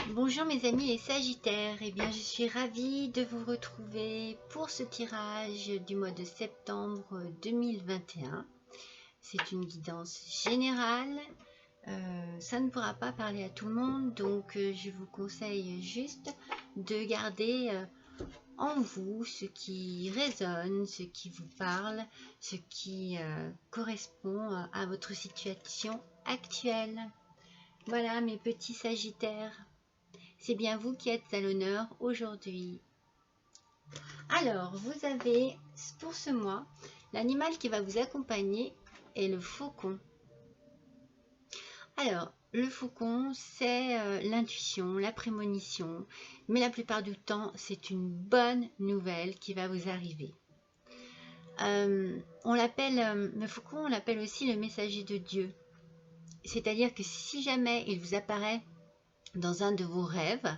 Bonjour mes amis les Sagittaires, eh bien je suis ravie de vous retrouver pour ce tirage du mois de septembre 2021. C'est une guidance générale, ça ne pourra pas parler à tout le monde, donc je vous conseille juste de garder en vous ce qui résonne, ce qui vous parle, ce qui correspond à votre situation actuelle. Voilà mes petits Sagittaires. C'est bien vous qui êtes à l'honneur aujourd'hui. Alors, vous avez pour ce mois, l'animal qui va vous accompagner est le faucon. Alors, le faucon, c'est l'intuition, la prémonition, mais la plupart du temps, c'est une bonne nouvelle qui va vous arriver. On l'appelle, le faucon, on l'appelle aussi le messager de Dieu. C'est-à-dire que si jamais il vous apparaît dans un de vos rêves,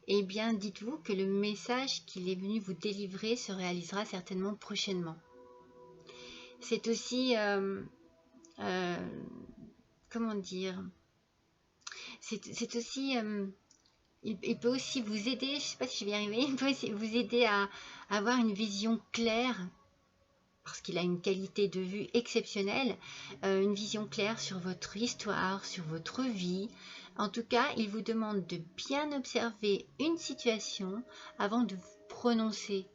eh bien, dites-vous que le message qu'il est venu vous délivrer se réalisera certainement prochainement. C'est aussi, comment dire, c'est aussi, il peut aussi vous aider, je ne sais pas si je vais y arriver, il peut aussi vous aider à avoir une vision claire, parce qu'il a une qualité de vue exceptionnelle, une vision claire sur votre histoire, sur votre vie. En tout cas, il vous demande de bien observer une situation avant de vous prononcer.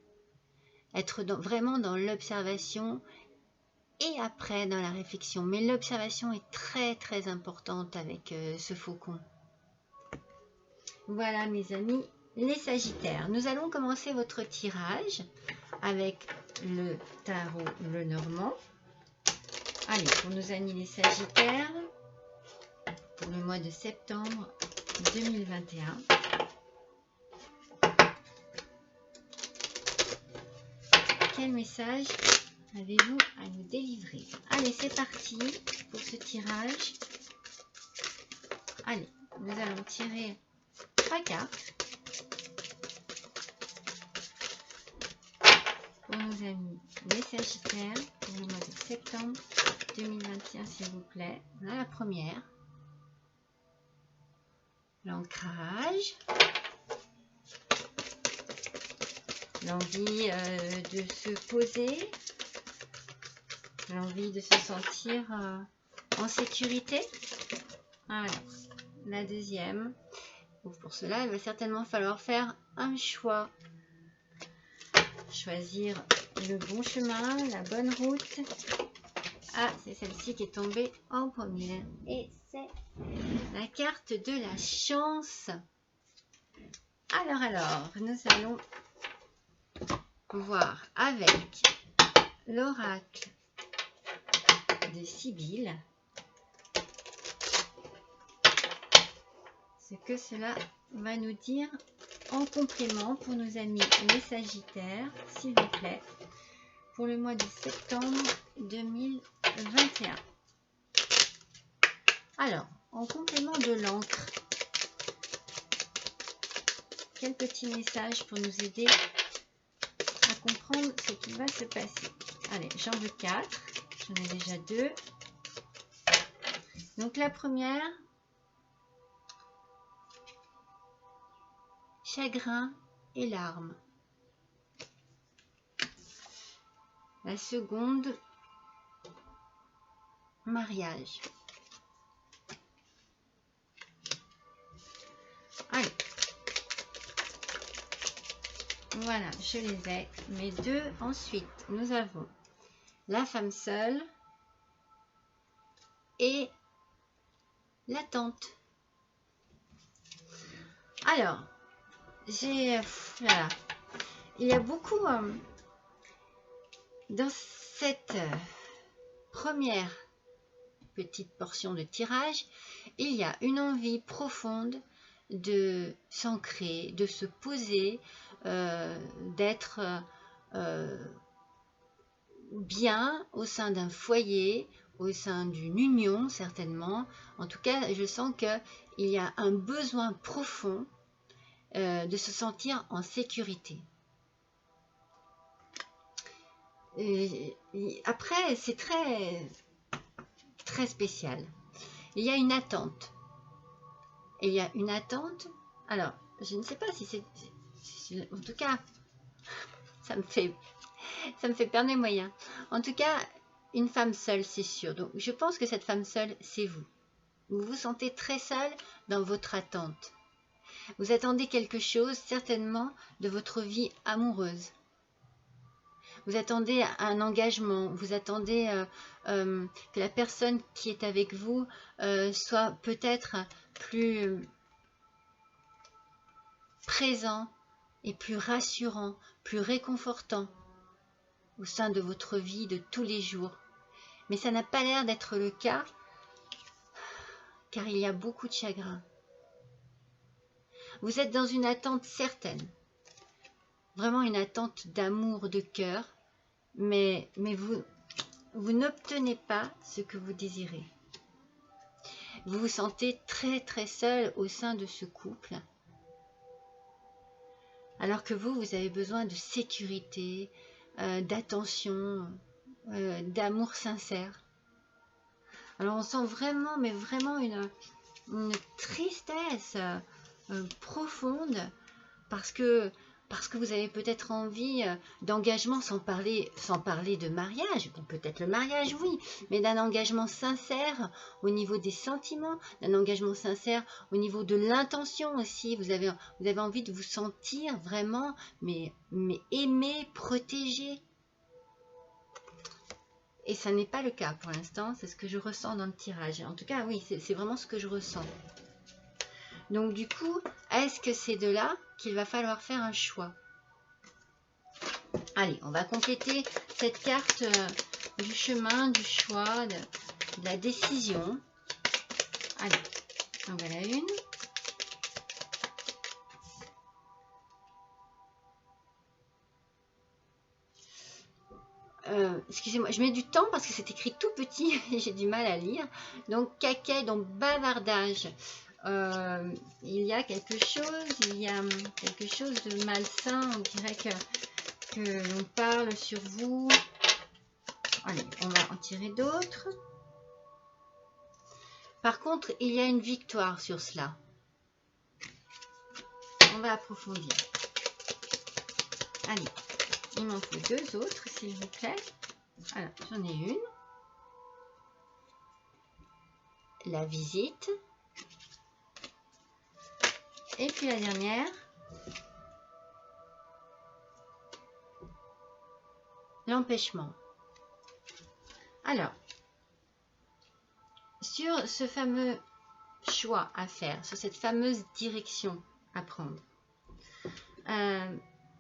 Être vraiment dans l'observation et après dans la réflexion. Mais l'observation est très très importante avec ce faucon. Voilà mes amis, les Sagittaires. Nous allons commencer votre tirage avec le tarot Lenormand. Allez, pour nos amis les Sagittaires, pour le mois de septembre 2021. Quel message avez-vous à nous délivrer? Allez, c'est parti pour ce tirage. Allez, nous allons tirer 3 cartes pour nos amis les Sagittaires pour le mois de septembre 2021, s'il vous plaît. On a la première. L'ancrage. L'envie de se poser. L'envie de se sentir en sécurité. Voilà. La deuxième. Pour cela, il va certainement falloir faire un choix. Choisir le bon chemin, la bonne route. Ah, c'est celle-ci qui est tombée en première. Et c'est la carte de la chance. Alors, nous allons voir avec l'oracle de Sibylle ce que cela va nous dire en complément pour nos amis les Sagittaires, s'il vous plaît, pour le mois de septembre 2021. Alors, en complément de l'encre, quel petit message pour nous aider à comprendre ce qui va se passer? Allez, j'en veux 4, j'en ai déjà 2. Donc la première, chagrin et larmes. La seconde, mariage. Allez. Voilà, je les ai. Mes deux. Ensuite, nous avons la femme seule et l'attente. Alors, voilà. Il y a beaucoup dans cette première petite portion de tirage, il y a une envie profonde de s'ancrer, de se poser, d'être bien au sein d'un foyer, au sein d'une union certainement. En tout cas, je sens qu'il y a un besoin profond de se sentir en sécurité. Après, c'est très spécial. Il y a une attente. et il y a une attente. Alors, je ne sais pas si c'est... En tout cas, ça me fait perdre mes moyens. En tout cas, une femme seule, c'est sûr. Donc, je pense que cette femme seule, c'est vous. Vous vous sentez très seule dans votre attente. Vous attendez quelque chose, certainement, de votre vie amoureuse. Vous attendez un engagement, vous attendez que la personne qui est avec vous soit peut-être plus présent et plus rassurant, plus réconfortant au sein de votre vie de tous les jours. Mais ça n'a pas l'air d'être le cas, car il y a beaucoup de chagrin. Vous êtes dans une attente certaine, vraiment une attente d'amour de cœur, mais vous n'obtenez pas ce que vous désirez. Vous vous sentez très très seul au sein de ce couple, alors que vous avez besoin de sécurité, d'attention, d'amour sincère. Alors on sent vraiment, mais vraiment une tristesse profonde parce que vous avez peut-être envie d'engagement, sans parler de mariage, bon, peut-être le mariage, oui, mais d'un engagement sincère au niveau des sentiments, d'un engagement sincère au niveau de l'intention aussi. Vous avez envie de vous sentir vraiment, mais aimé, protégé. Et ça n'est pas le cas pour l'instant, c'est ce que je ressens dans le tirage. En tout cas, oui, c'est vraiment ce que je ressens. Donc du coup, est-ce que c'est de là qu'il va falloir faire un choix? Allez, on va compléter cette carte du chemin, du choix, de la décision. Allez, en voilà une. Excusez-moi, je mets du temps parce que c'est écrit tout petit et j'ai du mal à lire. Donc, caquet, donc bavardage. Il y a quelque chose de malsain. On dirait que l'on parle sur vous. Allez, on va en tirer d'autres. Par contre, il y a une victoire sur cela. On va approfondir. Allez, il m'en faut deux autres, s'il vous plaît. Alors, j'en ai une. La visite. Et puis la dernière. L'empêchement. Alors, sur ce fameux choix à faire, sur cette fameuse direction à prendre,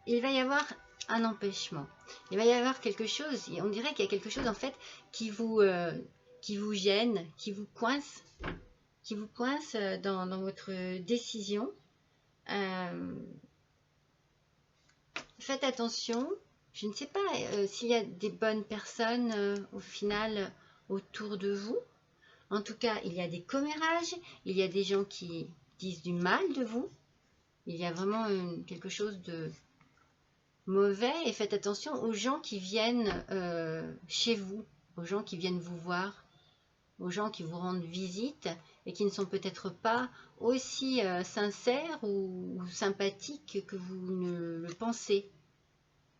il va y avoir un empêchement. Il va y avoir quelque chose, on dirait qu'il y a quelque chose en fait qui vous gêne, qui vous coince dans votre décision. Faites attention. Je ne sais pas s'il y a des bonnes personnes au final autour de vous. En tout cas, il y a des commérages, il y a des gens qui disent du mal de vous. Il y a vraiment quelque chose de mauvais. Et faites attention aux gens qui viennent chez vous, aux gens qui viennent vous voir, aux gens qui vous rendent visite et qui ne sont peut-être pas aussi sincères ou sympathiques que vous ne le pensez.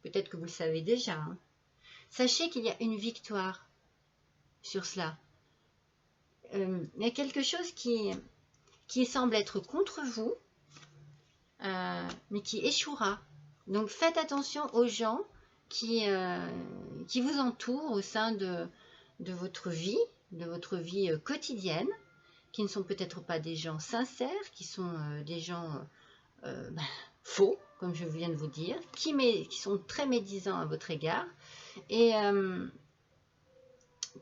Peut-être que vous le savez déjà. Hein. Sachez qu'il y a une victoire sur cela. Il y a quelque chose qui semble être contre vous, mais qui échouera. Donc faites attention aux gens qui vous entourent au sein de votre vie quotidienne, qui ne sont peut-être pas des gens sincères, qui sont des gens faux, comme je viens de vous dire, qui sont très médisants à votre égard et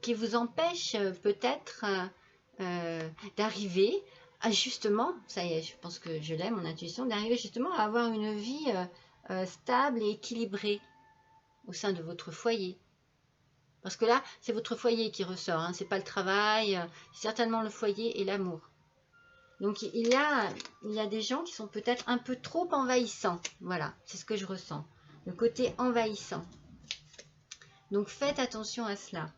qui vous empêchent peut-être d'arriver à justement, ça y est, je pense que je l'ai, mon intuition, d'arriver justement à avoir une vie stable et équilibrée au sein de votre foyer. Parce que là, c'est votre foyer qui ressort, hein, c'est pas le travail, c'est certainement le foyer et l'amour. Donc il y a des gens qui sont peut-être un peu trop envahissants. Voilà, c'est ce que je ressens. Le côté envahissant. Donc faites attention à cela.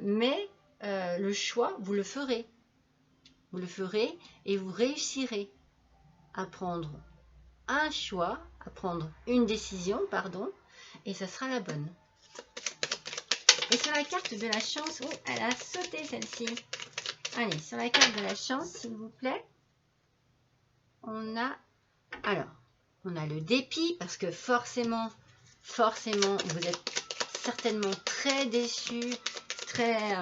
Mais le choix, vous le ferez. vous le ferez et vous réussirez à prendre un choix, à prendre une décision, pardon, et ça sera la bonne. Et sur la carte de la chance, oh, elle a sauté celle-ci. Allez, sur la carte de la chance, s'il vous plaît, on a, alors, on a le dépit, parce que forcément, vous êtes certainement très déçu, très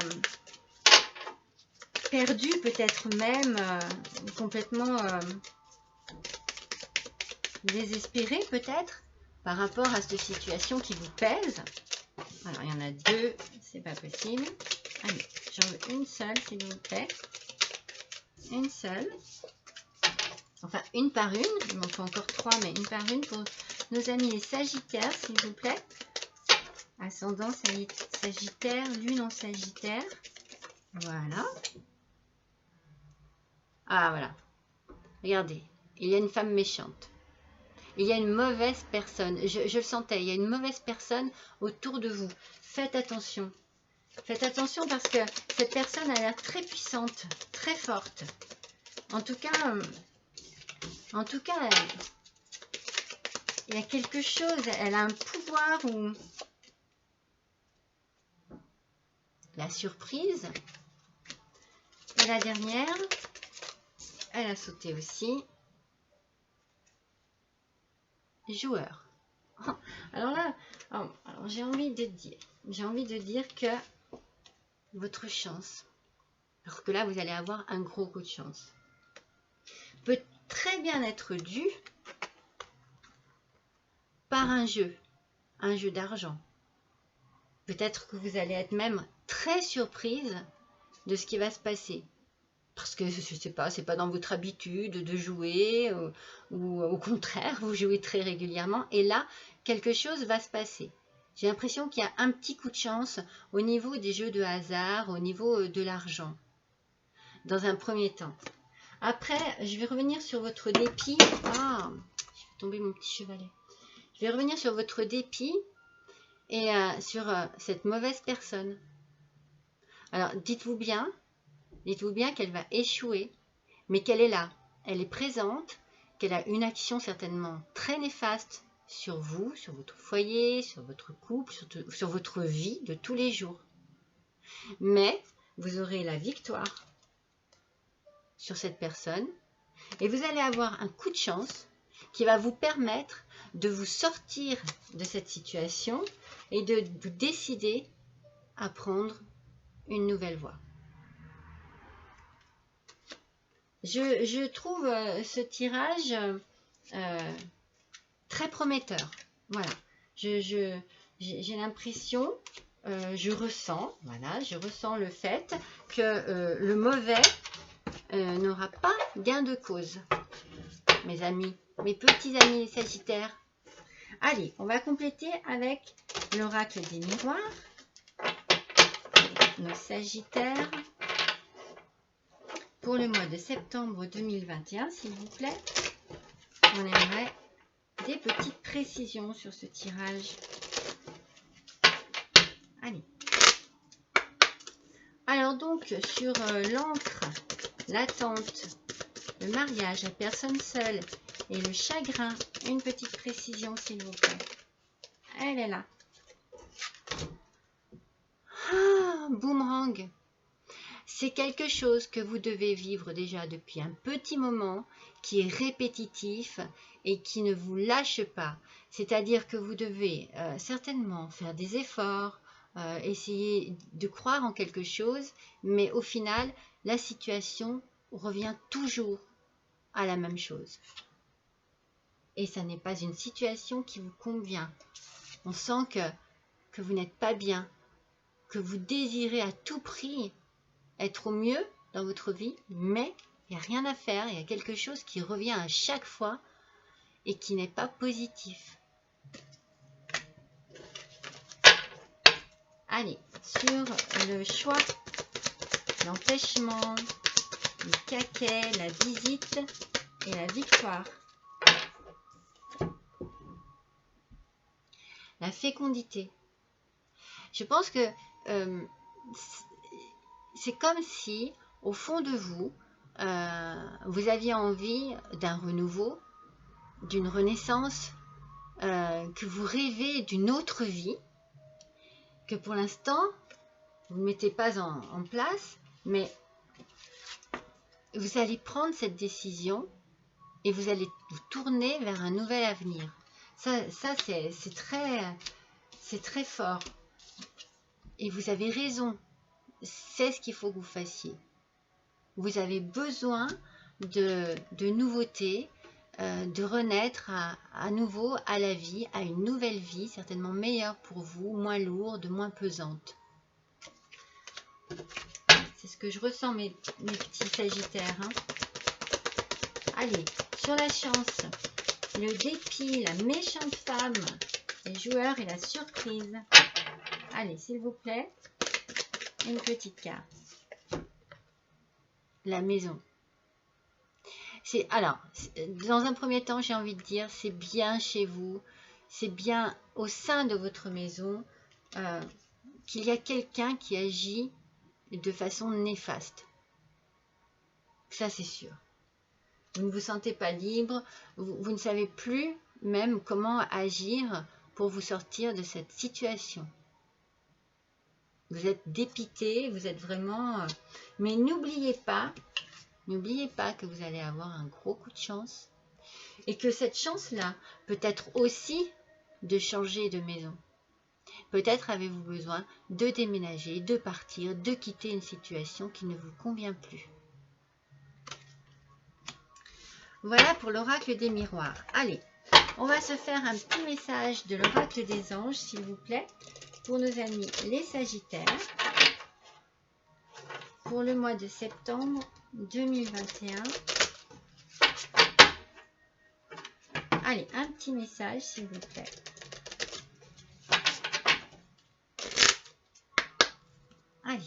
perdu, peut-être même complètement désespéré, peut-être, par rapport à cette situation qui vous pèse. Alors, il y en a deux, c'est pas possible. Allez, j'en veux une seule, s'il vous plaît. Une seule. Enfin, une par une. Il m'en faut encore trois, mais une par une pour nos amis les Sagittaires, s'il vous plaît. Ascendant Sagittaire, Lune en Sagittaire. Voilà. Ah, voilà. Regardez, il y a une femme méchante. Il y a une mauvaise personne. Je le sentais, il y a une mauvaise personne autour de vous. Faites attention. Faites attention parce que cette personne a l'air très puissante, très forte. En tout cas, il y a quelque chose. Elle a un pouvoir ou la surprise. Et la dernière, elle a sauté aussi. Joueur. Alors là, alors j'ai envie de dire que votre chance, alors que là vous allez avoir un gros coup de chance, peut très bien être dû par un jeu d'argent. Peut-être que vous allez être même très surprise de ce qui va se passer. Parce que, je sais pas, c'est pas dans votre habitude de jouer, ou au contraire, vous jouez très régulièrement. Et là, quelque chose va se passer. J'ai l'impression qu'il y a un petit coup de chance au niveau des jeux de hasard, au niveau de l'argent. Dans un premier temps. Après, je vais revenir sur votre dépit. Ah, j'ai fait tomber mon petit chevalet. Je vais revenir sur votre dépit et sur cette mauvaise personne. Alors, dites-vous bien qu'elle va échouer, mais qu'elle est là, elle est présente, qu'elle a une action certainement très néfaste sur vous, sur votre foyer, sur votre couple, sur votre vie de tous les jours. Mais vous aurez la victoire sur cette personne et vous allez avoir un coup de chance qui va vous permettre de vous sortir de cette situation et de vous décider à prendre une nouvelle voie. Je trouve ce tirage très prometteur. Voilà. J'ai l'impression, je ressens le fait que le mauvais n'aura pas gain de cause. Mes amis, mes petits amis les Sagittaires. Allez, on va compléter avec l'oracle des miroirs. Nos Sagittaires. Pour le mois de septembre 2021, s'il vous plaît, on aimerait des petites précisions sur ce tirage. Allez. Alors donc, sur l'encre, l'attente, le mariage, la personne seule et le chagrin, une petite précision, s'il vous plaît. Elle est là. Ah, boomerang. C'est quelque chose que vous devez vivre déjà depuis un petit moment, qui est répétitif et qui ne vous lâche pas. C'est-à-dire que vous devez certainement faire des efforts, essayer de croire en quelque chose, mais au final, la situation revient toujours à la même chose. Et ça n'est pas une situation qui vous convient. On sent que vous n'êtes pas bien, que vous désirez à tout prix être au mieux dans votre vie, mais il n'y a rien à faire, il y a quelque chose qui revient à chaque fois et qui n'est pas positif. Allez, sur le choix, l'empêchement, le caquet, la visite et la victoire. La fécondité. Je pense que c'est comme si, au fond de vous, vous aviez envie d'un renouveau, d'une renaissance, que vous rêvez d'une autre vie, que pour l'instant, vous ne mettez pas en place, mais vous allez prendre cette décision et vous allez vous tourner vers un nouvel avenir. Ça c'est très fort. Et vous avez raison, c'est ce qu'il faut que vous fassiez. Vous avez besoin de nouveautés, de renaître à nouveau à la vie, à une nouvelle vie, certainement meilleure pour vous, moins lourde, moins pesante. C'est ce que je ressens, mes petits Sagittaires. Hein. Allez, sur la chance, le dépit, la méchante femme, les joueurs et la surprise. Allez, s'il vous plaît, une petite carte. La maison. Alors, dans un premier temps, j'ai envie de dire, c'est bien chez vous, c'est bien au sein de votre maison qu'il y a quelqu'un qui agit de façon néfaste. Ça, c'est sûr. Vous ne vous sentez pas libre, vous ne savez plus même comment agir pour vous sortir de cette situation. Vous êtes dépité, vous êtes vraiment... Mais n'oubliez pas que vous allez avoir un gros coup de chance et que cette chance-là peut être aussi de changer de maison. Peut-être avez-vous besoin de déménager, de partir, de quitter une situation qui ne vous convient plus. Voilà pour l'oracle des miroirs. Allez, on va se faire un petit message de l'oracle des anges, s'il vous plaît, pour nos amis les Sagittaires, pour le mois de septembre 2021. Allez, un petit message, s'il vous plaît. Allez.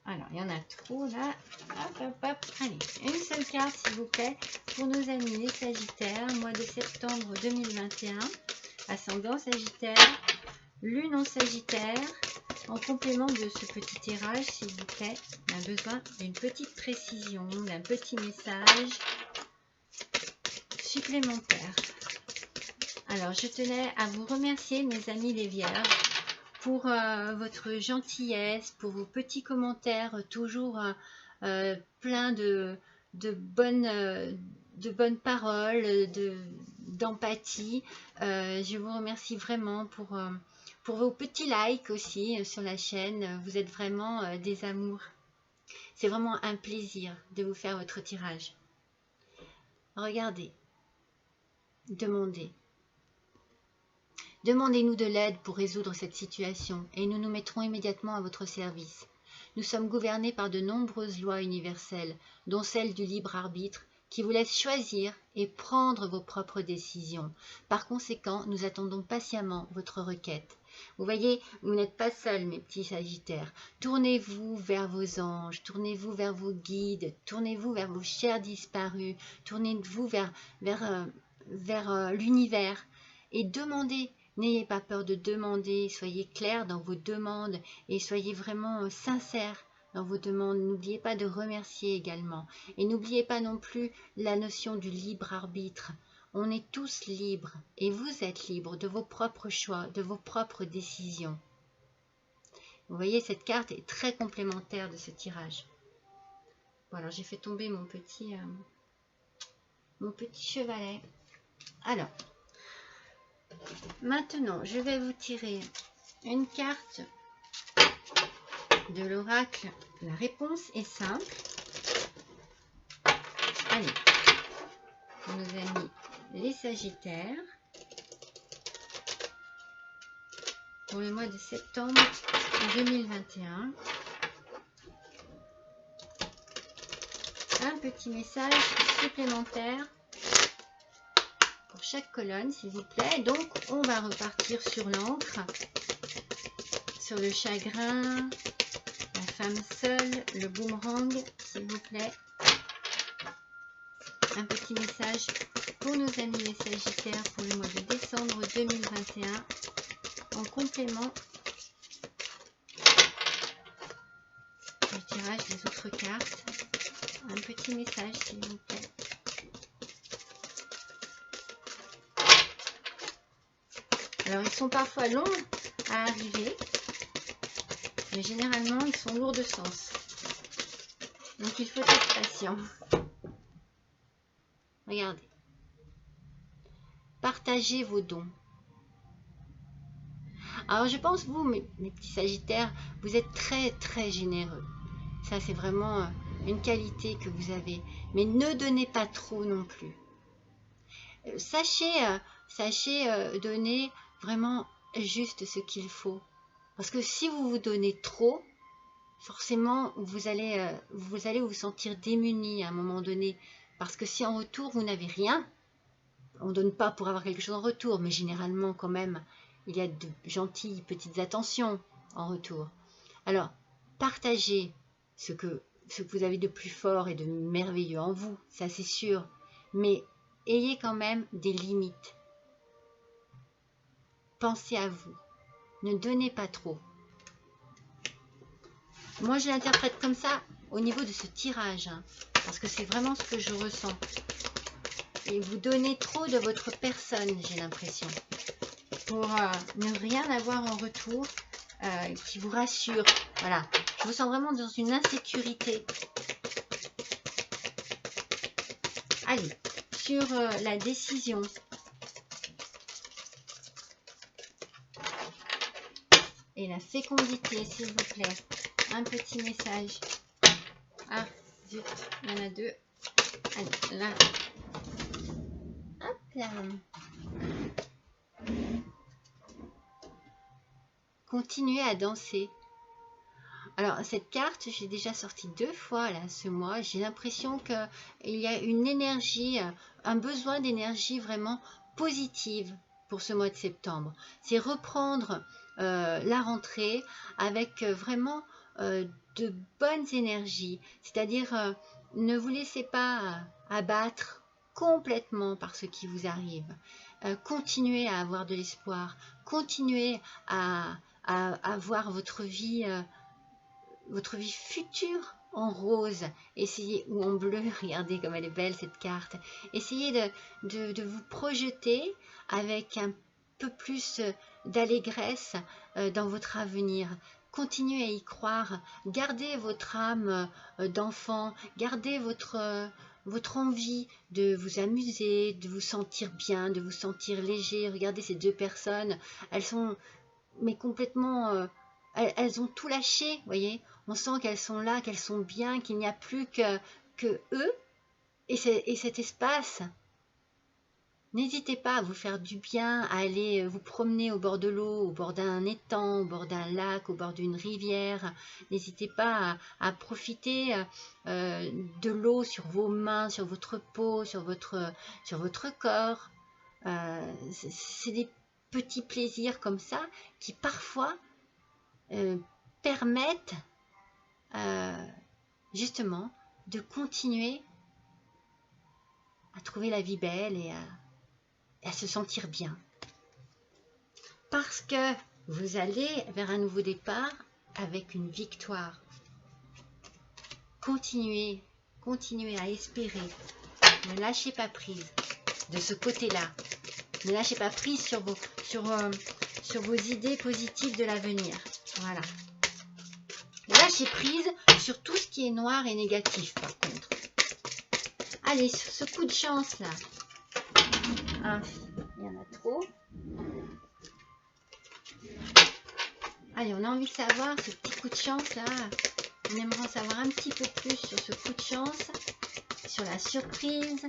Alors, il y en a trop là. Hop, hop, hop. Allez, une seule carte, s'il vous plaît, pour nos amis les Sagittaires, mois de septembre 2021. Ascendant Sagittaire, lune en Sagittaire. En complément de ce petit tirage, s'il vous plaît, on a besoin d'une petite précision, d'un petit message supplémentaire. Alors, je tenais à vous remercier, mes amis les Vierges, pour votre gentillesse, pour vos petits commentaires toujours pleins de bonnes paroles, d'empathie. Je vous remercie vraiment pour vos petits likes aussi sur la chaîne. Vous êtes vraiment des amours. C'est vraiment un plaisir de vous faire votre tirage. Regardez, demandez. Demandez-nous de l'aide pour résoudre cette situation et nous nous mettrons immédiatement à votre service. Nous sommes gouvernés par de nombreuses lois universelles, dont celle du libre arbitre, qui vous laisse choisir et prendre vos propres décisions. Par conséquent, nous attendons patiemment votre requête. Vous voyez, vous n'êtes pas seuls, mes petits Sagittaires. Tournez-vous vers vos anges, tournez-vous vers vos guides, tournez-vous vers vos chers disparus, tournez-vous vers l'univers et demandez. N'ayez pas peur de demander, soyez clairs dans vos demandes et soyez vraiment sincères dans vos demandes. N'oubliez pas de remercier également. Et n'oubliez pas non plus la notion du libre arbitre. On est tous libres et vous êtes libres de vos propres choix, de vos propres décisions. Vous voyez, cette carte est très complémentaire de ce tirage. Bon, alors j'ai fait tomber mon petit chevalet. Alors, maintenant, je vais vous tirer une carte de l'oracle. La réponse est simple. Allez, pour nos amis les Sagittaires, pour le mois de septembre 2021, un petit message supplémentaire pour chaque colonne, s'il vous plaît. Donc, on va repartir sur l'encre, sur le chagrin, la femme seule, le boomerang, s'il vous plaît. Un petit message pour nos amis les Sagittaires pour le mois de décembre 2021, en complément du tirage des autres cartes. un petit message, s'il vous plaît. Alors, ils sont parfois longs à arriver, mais généralement, ils sont lourds de sens. Donc, il faut être patient. Regardez. Partagez vos dons. Alors, je pense, vous, mes petits Sagittaires, vous êtes très, très généreux. Ça, c'est vraiment une qualité que vous avez. Mais ne donnez pas trop non plus. Sachez donner vraiment juste ce qu'il faut. Parce que si vous vous donnez trop, forcément, vous allez vous sentir démuni à un moment donné. Parce que si en retour, vous n'avez rien, on ne donne pas pour avoir quelque chose en retour, mais généralement, quand même, il y a de gentilles petites attentions en retour. Alors, partagez ce que vous avez de plus fort et de merveilleux en vous, ça c'est sûr. Mais ayez quand même des limites. Pensez à vous. Ne donnez pas trop. Moi, je l'interprète comme ça au niveau de ce tirage, hein, parce que c'est vraiment ce que je ressens. Et vous donnez trop de votre personne, j'ai l'impression, pour ne rien avoir en retour qui vous rassure. Voilà, je vous sens vraiment dans une insécurité. Allez, sur la décision. Et la fécondité, s'il vous plaît. Un petit message. Ah, zut, il y en a deux. Allez, là. Hop là. Continuez à danser. Alors, cette carte, j'ai déjà sorti 2 fois là ce mois. J'ai l'impression qu'il y a une énergie, un besoin d'énergie vraiment positive pour ce mois de septembre. C'est reprendre la rentrée avec vraiment de bonnes énergies. C'est-à-dire, ne vous laissez pas abattre complètement par ce qui vous arrive. Continuez à avoir de l'espoir. Continuez à voir votre vie future en rose, essayez, ou en bleu, regardez comme elle est belle cette carte, essayez de vous projeter avec un peu plus d'allégresse dans votre avenir. Continuez à y croire, gardez votre âme d'enfant, gardez votre envie de vous amuser, de vous sentir bien, de vous sentir léger. Regardez ces 2 personnes, elles sont mais complètement... elles ont tout lâché, vous voyez. On sent qu'elles sont là, qu'elles sont bien, qu'il n'y a plus que eux et cet espace. N'hésitez pas à vous faire du bien, à aller vous promener au bord de l'eau, au bord d'un étang, au bord d'un lac, au bord d'une rivière. N'hésitez pas à profiter de l'eau sur vos mains, sur votre peau, sur votre corps. C'est des petits plaisirs comme ça qui parfois permettent justement de continuer à trouver la vie belle et à se sentir bien. Parce que vous allez vers un nouveau départ avec une victoire. Continuez à espérer. Ne lâchez pas prise de ce côté-là. Ne lâchez pas prise sur vos idées positives de l'avenir. Voilà. Lâchez prise sur tout ce qui est noir et négatif, par contre. Allez, sur ce coup de chance, là. Ah, il y en a trop. Allez, on a envie de savoir ce petit coup de chance, là. On aimerait en savoir un petit peu plus sur ce coup de chance, sur la surprise.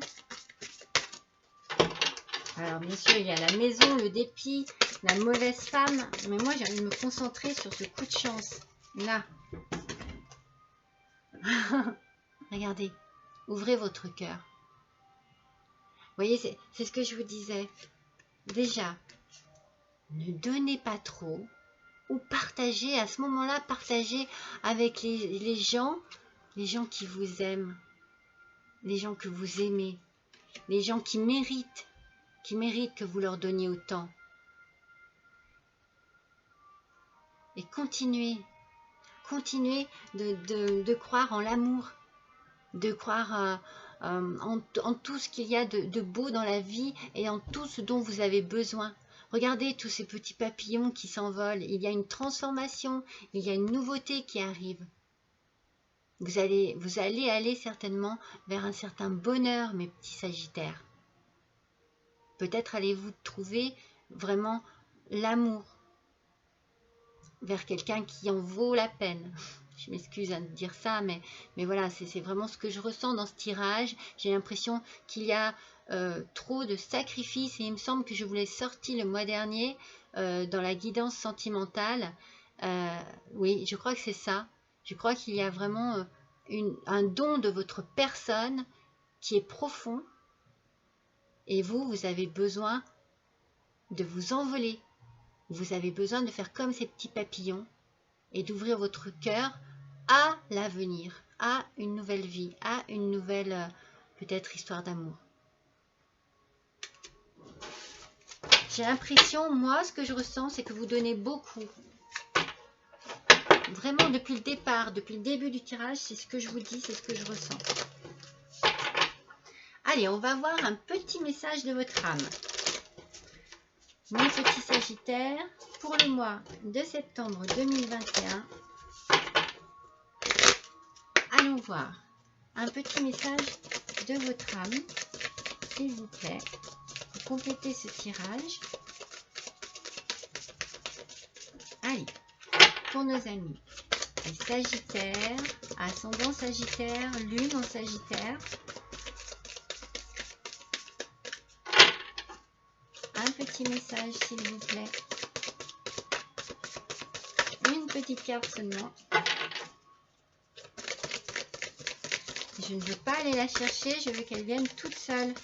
Alors, bien sûr, il y a la maison, le dépit, la mauvaise femme. Mais moi, j'ai envie de me concentrer sur ce coup de chance. Là. Regardez, ouvrez votre cœur. Vous voyez, c'est ce que je vous disais. Déjà, ne donnez pas trop ou partagez, à ce moment-là, partagez avec les gens qui vous aiment, les gens que vous aimez, les gens qui méritent que vous leur donniez autant. Et continuez de croire en l'amour. de croire en tout ce qu'il y a de beau dans la vie et en tout ce dont vous avez besoin. Regardez tous ces petits papillons qui s'envolent. Il y a une transformation, il y a une nouveauté qui arrive. Vous allez aller certainement vers un certain bonheur, mes petits Sagittaires. Peut-être allez-vous trouver vraiment l'amour vers quelqu'un qui en vaut la peine. Je m'excuse de dire ça, mais voilà, c'est vraiment ce que je ressens dans ce tirage. J'ai l'impression qu'il y a trop de sacrifices et il me semble que je vous l'ai sorti le mois dernier dans la guidance sentimentale. Oui, je crois que c'est ça. Je crois qu'il y a vraiment un don de votre personne qui est profond et vous avez besoin de vous envoler. Vous avez besoin de faire comme ces petits papillons et d'ouvrir votre cœur à l'avenir, à une nouvelle vie, à une nouvelle peut-être histoire d'amour. J'ai l'impression, moi, ce que je ressens, c'est que vous donnez beaucoup. Vraiment, depuis le départ, depuis le début du tirage, c'est ce que je vous dis, c'est ce que je ressens. Allez, on va voir un petit message de votre âme. Mon petit Sagittaire, pour le mois de septembre 2021, allons voir un petit message de votre âme, s'il vous plaît, pour compléter ce tirage. Allez, pour nos amis, les Sagittaires, ascendant Sagittaire, lune en Sagittaire. Un petit message, s'il vous plaît. Une petite carte seulement. Je ne veux pas aller la chercher, je veux qu'elle vienne toute seule.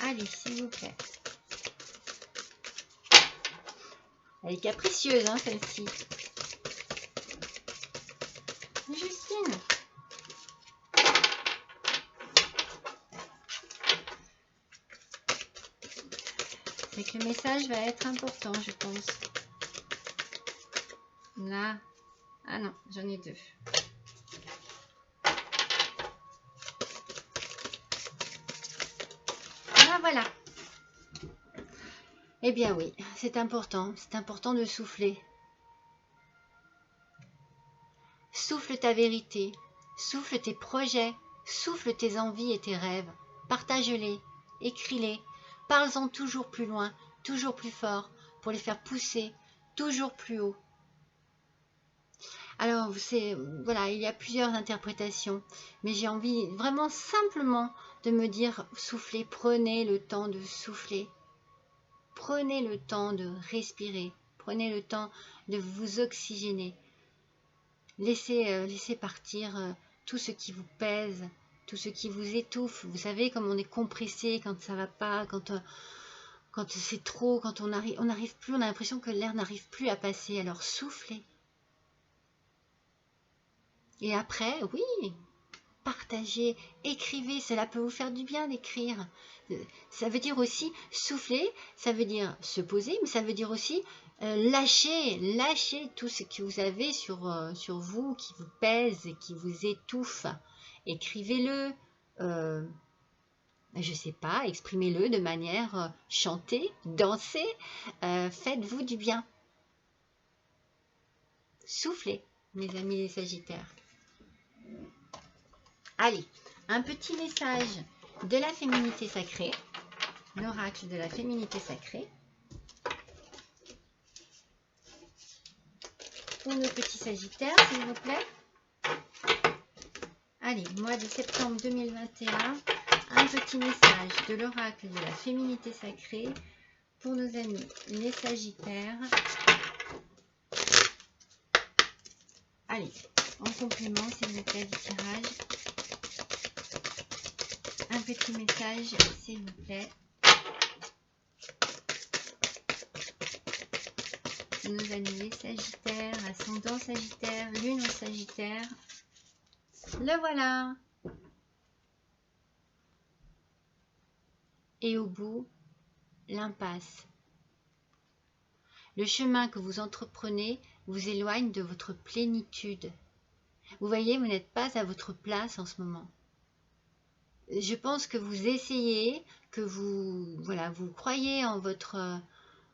Allez, s'il vous plaît. Elle est capricieuse, hein, celle-ci. Justine. C'est que le message va être important, je pense. Là. Ah non, j'en ai deux. Ah voilà. Eh bien oui, c'est important de souffler. Souffle ta vérité, souffle tes projets, souffle tes envies et tes rêves. Partage-les, écris-les, parle-en toujours plus loin, toujours plus fort, pour les faire pousser toujours plus haut. Alors, voilà, il y a plusieurs interprétations, mais j'ai envie vraiment simplement de me dire, soufflez, prenez le temps de souffler. Prenez le temps de respirer, prenez le temps de vous oxygéner. Laissez partir tout ce qui vous pèse, tout ce qui vous étouffe. Vous savez, comme on est compressé quand ça va pas, quand c'est trop, quand on n'arrive plus, on a l'impression que l'air n'arrive plus à passer. Alors soufflez. Et après, oui, partagez, écrivez, cela peut vous faire du bien d'écrire. Ça veut dire aussi souffler, ça veut dire se poser, mais ça veut dire aussi lâcher tout ce que vous avez sur vous, qui vous pèse, qui vous étouffe. Écrivez-le, je ne sais pas, exprimez-le de manière chantée, dansez, faites-vous du bien. Soufflez, mes amis les Sagittaires. Allez, un petit message de la féminité sacrée, l'oracle de la féminité sacrée. Pour nos petits Sagittaires, s'il vous plaît. Allez, mois de septembre 2021, un petit message de l'oracle de la féminité sacrée pour nos amis les Sagittaires. Allez, en complément, s'il vous plaît, du tirage. Un petit message, s'il vous plaît. Nos amis les Sagittaires, ascendant Sagittaire, lune en Sagittaire. Le voilà. Et au bout, l'impasse. Le chemin que vous entreprenez vous éloigne de votre plénitude. Vous voyez, vous n'êtes pas à votre place en ce moment. Je pense que vous essayez, que vous croyez en votre...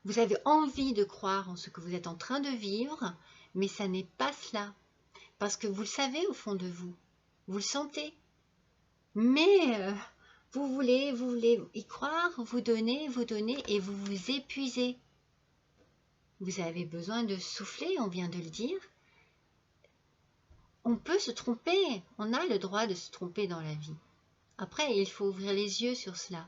Vous avez envie de croire en ce que vous êtes en train de vivre, mais ça n'est pas cela. Parce que vous le savez au fond de vous. Vous le sentez. Mais vous voulez y croire, vous donnez et vous vous épuisez. Vous avez besoin de souffler, on vient de le dire. On peut se tromper, on a le droit de se tromper dans la vie. Après, il faut ouvrir les yeux sur cela.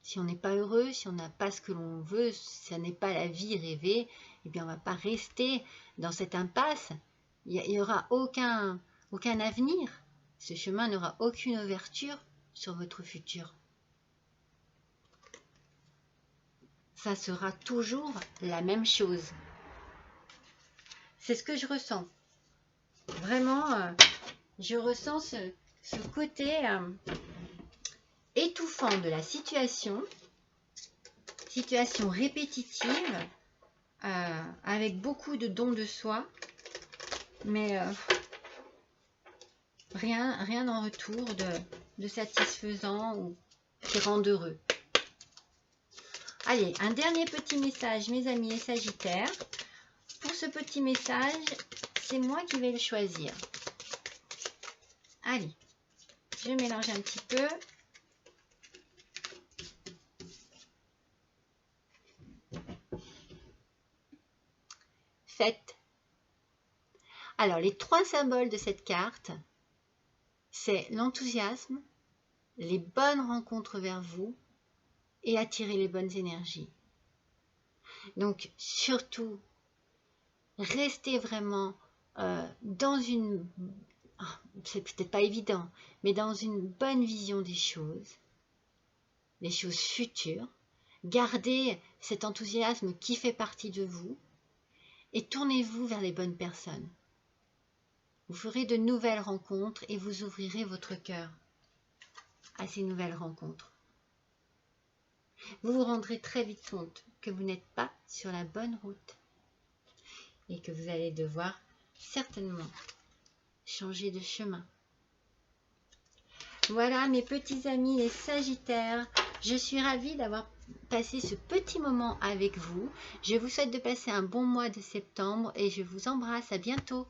Si on n'est pas heureux, si on n'a pas ce que l'on veut, si ça n'est pas la vie rêvée, eh bien on ne va pas rester dans cette impasse. Il n'y aura aucun avenir. Ce chemin n'aura aucune ouverture sur votre futur. Ça sera toujours la même chose. C'est ce que je ressens. Vraiment, je ressens ce côté étouffant de la situation répétitive, avec beaucoup de dons de soi, mais rien en retour de satisfaisant ou qui rend heureux. Allez, un dernier petit message, mes amis les Sagittaires. Pour ce petit message, c'est moi qui vais le choisir. Allez, je mélange un petit peu. Fête. Alors, les 3 symboles de cette carte, c'est l'enthousiasme, les bonnes rencontres vers vous et attirer les bonnes énergies. Donc, surtout, restez vraiment dans une... c'est peut-être pas évident, mais dans une bonne vision des choses futures. Gardez cet enthousiasme qui fait partie de vous et tournez-vous vers les bonnes personnes. Vous ferez de nouvelles rencontres et vous ouvrirez votre cœur à ces nouvelles rencontres. Vous vous rendrez très vite compte que vous n'êtes pas sur la bonne route et que vous allez devoir certainement changer de chemin. Voilà mes petits amis les Sagittaires, je suis ravie d'avoir passé ce petit moment avec vous. Je vous souhaite de passer un bon mois de septembre et je vous embrasse, à bientôt.